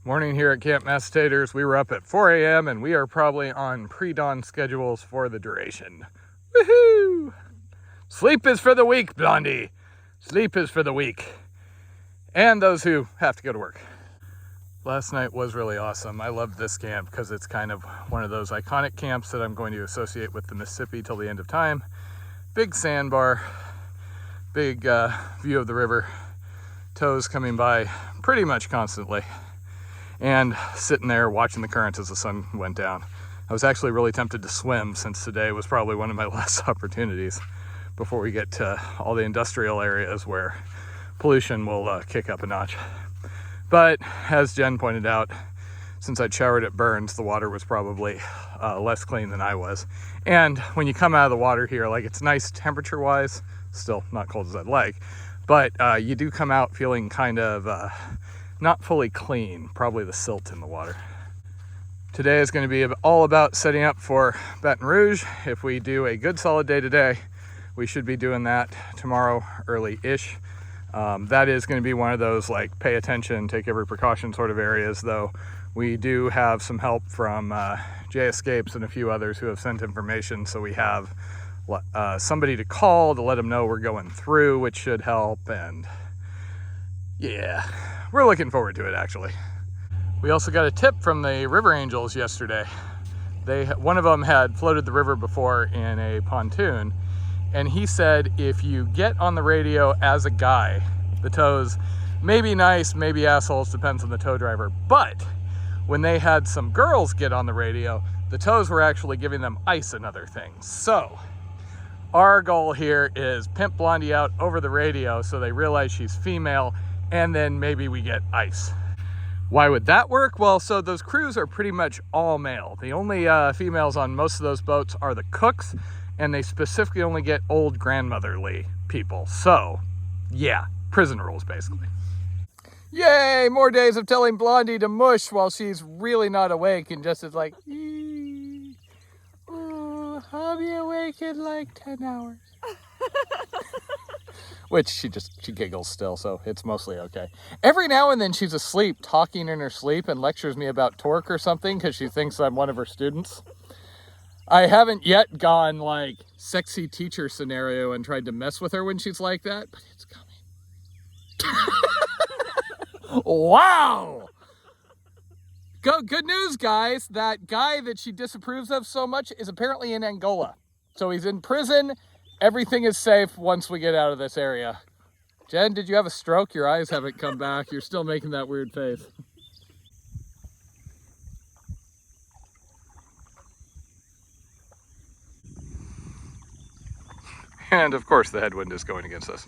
Morning here at Camp Massatators. We were up at 4 a.m. and we are probably on pre-dawn schedules for the duration. Woohoo! Sleep is for the weak, Blondie. Sleep is for the weak. And those who have to go to work. Last night was really awesome. I loved this camp because it's kind of one of those iconic camps that I'm going to associate with the Mississippi till the end of time. Big sandbar, big view of the river, tows coming by pretty much constantly. And sitting there watching the currents as the sun went down. I was actually really tempted to swim since today was probably one of my last opportunities before we get to all the industrial areas where pollution will kick up a notch. But as Jen pointed out, since I'd showered at Burns, the water was probably less clean than I was. And when you come out of the water here, like, it's nice temperature wise, still not cold as I'd like, but you do come out feeling kind of not fully clean, probably the silt in the water. Today is going to be all about setting up for Baton Rouge. If we do a good solid day today, we should be doing that tomorrow early-ish. That is going to be one of those like pay attention, take every precaution sort of areas, though we do have some help from J Escapes and a few others who have sent information, so we have somebody to call to let them know we're going through, which should help. And yeah, we're looking forward to it, actually. We also got a tip from the River Angels yesterday. One of them had floated the river before in a pontoon, and he said if you get on the radio as a guy, the tows may be nice, maybe assholes, depends on the tow driver, but when they had some girls get on the radio, the tows were actually giving them ice and other things. So our goal here is pimp Blondie out over the radio so they realize she's female, and then maybe we get ice. Why would that work? Well, so those crews are pretty much all male. The only females on most of those boats are the cooks, and they specifically only get old grandmotherly people. So yeah, prison rules basically. Yay, more days of telling Blondie to mush while she's really not awake and just is like, oh, I'll be awake in like 10 hours. Which she giggles still, so it's mostly okay. Every now and then she's asleep, talking in her sleep, and lectures me about torque or something because she thinks I'm one of her students. I haven't yet gone like sexy teacher scenario and tried to mess with her when she's like that, but it's coming. Wow! Good news, guys. That guy that she disapproves of so much is apparently in Angola. So he's in prison. Everything is safe once we get out of this area. Jen, did you have a stroke? Your eyes haven't come back. You're still making that weird face. And of course the headwind is going against us.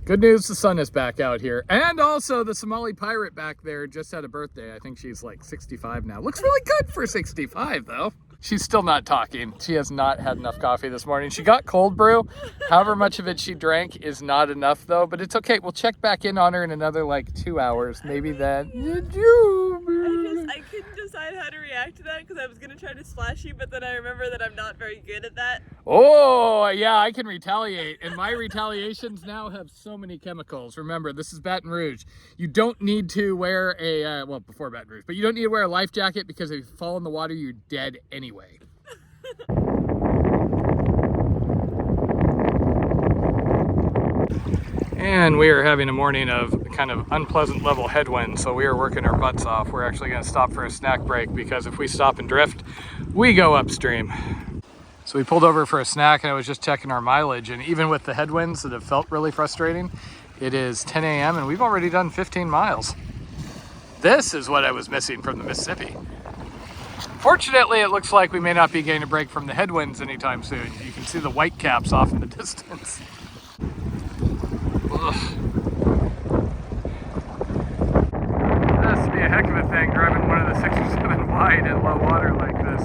Good news, the sun is back out here. And also the Somali pirate back there just had a birthday. I think she's like 65 now. Looks really good for 65 though. She's still not talking. She has not had enough coffee this morning. She got cold brew. However much of it she drank is not enough though, but it's okay. We'll check back in on her in another like 2 hours. Maybe then. I couldn't decide how to react to that because I was going to try to splash you, but then I remember that I'm not very good at that. Oh, yeah, I can retaliate. And my retaliations now have so many chemicals. Remember, this is Baton Rouge. You don't need to wear a, well, before Baton Rouge, but you don't need to wear a life jacket because if you fall in the water, you're dead anyway. And we are having a morning of kind of unpleasant level headwind, so we are working our butts off. We're actually going to stop for a snack break because if we stop and drift, we go upstream. So we pulled over for a snack and I was just checking our mileage, and even with the headwinds that have felt really frustrating, it is 10 a.m. and we've already done 15 miles. This is what I was missing from the Mississippi. Fortunately, it looks like we may not be getting a break from the headwinds anytime soon. You can see the white caps off in the distance. Ugh. This would be a heck of a thing, driving one of the 6 or 7 wide in low water like this.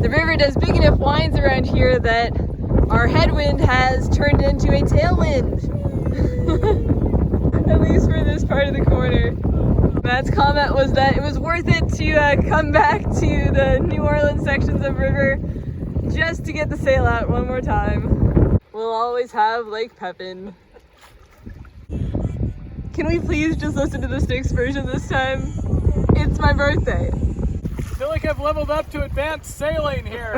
The river does big enough winds around here that our headwind has turned into a tailwind. At least for this part of the corner. Matt's comment was that it was worth it to come back to the New Orleans sections of river just to get the sail out one more time. We'll always have Lake Pepin. Can we please just listen to the Styx version this time? It's my birthday. I feel like I've leveled up to advanced sailing here.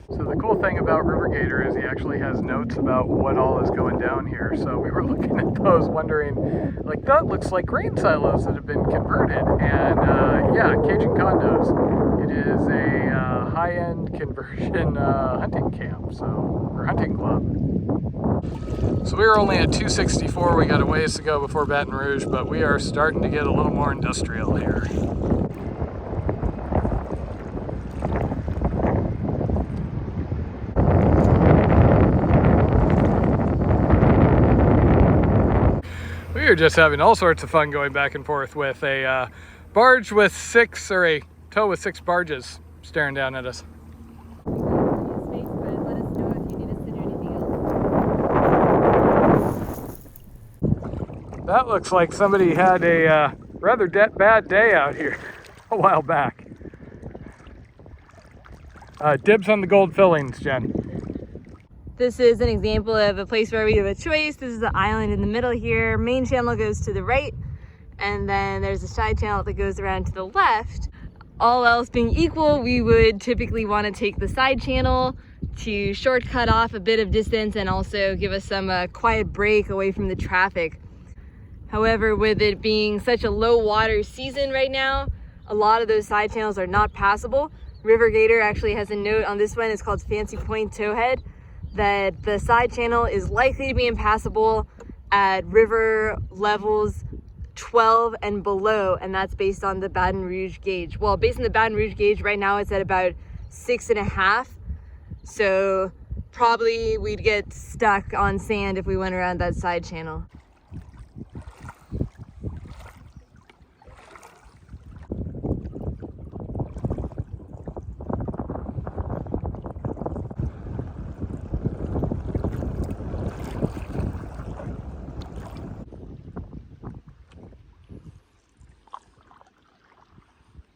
So the cool thing about River Gator is he actually has notes about what all is going down here. So we were looking at those wondering, like, that looks like grain silos that have been converted. And yeah, Cajun condos. It is a high-end conversion hunting camp, or hunting club. So we were only at 264. We got a ways to go before Baton Rouge, but we are starting to get a little more industrial here. We are just having all sorts of fun going back and forth with a barge with a tow with 6 barges staring down at us. That looks like somebody had a rather bad day out here a while back. Dibs on the gold fillings, Jen. This is an example of a place where we have a choice. This is the island in the middle here. Main channel goes to the right, and then there's a side channel that goes around to the left. All else being equal, we would typically want to take the side channel to shortcut off a bit of distance and also give us some quiet break away from the traffic. However, with it being such a low water season right now, a lot of those side channels are not passable. River Gator actually has a note on this one. It's called Fancy Point Towhead, that the side channel is likely to be impassable at river levels 12 and below, and that's based on the Baton Rouge gauge. Well, based on the Baton Rouge gauge, right now it's at about 6.5, so probably we'd get stuck on sand if we went around that side channel.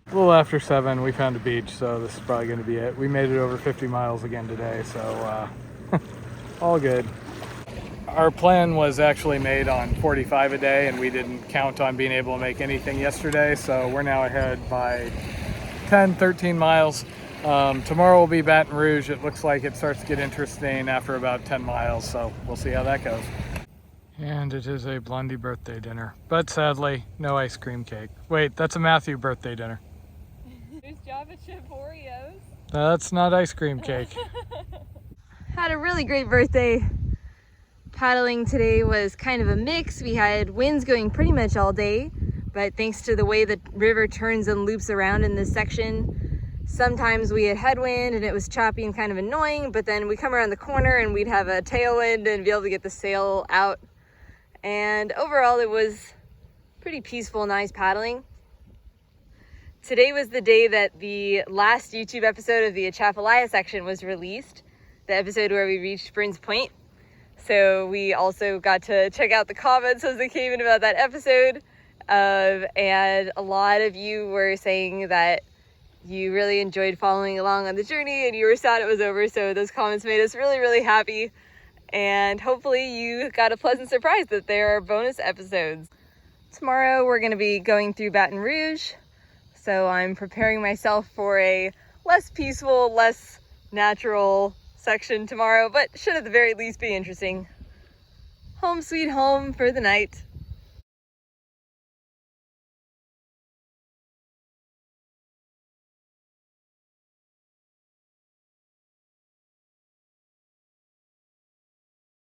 A little after 7, we found a beach, so this is probably going to be it. We made it over 50 miles again today, so all good. Our plan was actually made on 45 a day, and we didn't count on being able to make anything yesterday, so we're now ahead by 10, 13 miles. Tomorrow will be Baton Rouge. It looks like it starts to get interesting after about 10 miles, so we'll see how that goes. And it is a Blondie birthday dinner, but sadly, no ice cream cake. Wait, that's a Matthew birthday dinner. There's Java chip Oreos. That's not ice cream cake. Had a really great birthday. Paddling today was kind of a mix. We had winds going pretty much all day, but thanks to the way the river turns and loops around in this section, sometimes we had headwind and it was choppy and kind of annoying, but then we come around the corner and we'd have a tailwind and be able to get the sail out. And overall it was pretty peaceful, nice paddling. Today was the day that the last YouTube episode of the Atchafalaya section was released, the episode where we reached Burns Point. So we also got to check out the comments as they came in about that episode. And a lot of you were saying that you really enjoyed following along on the journey and you were sad it was over. So those comments made us really, really happy. And hopefully you got a pleasant surprise that there are bonus episodes. Tomorrow we're going to be going through Baton Rouge. So I'm preparing myself for a less peaceful, less natural section tomorrow, but should at the very least be interesting. Home sweet home for the night.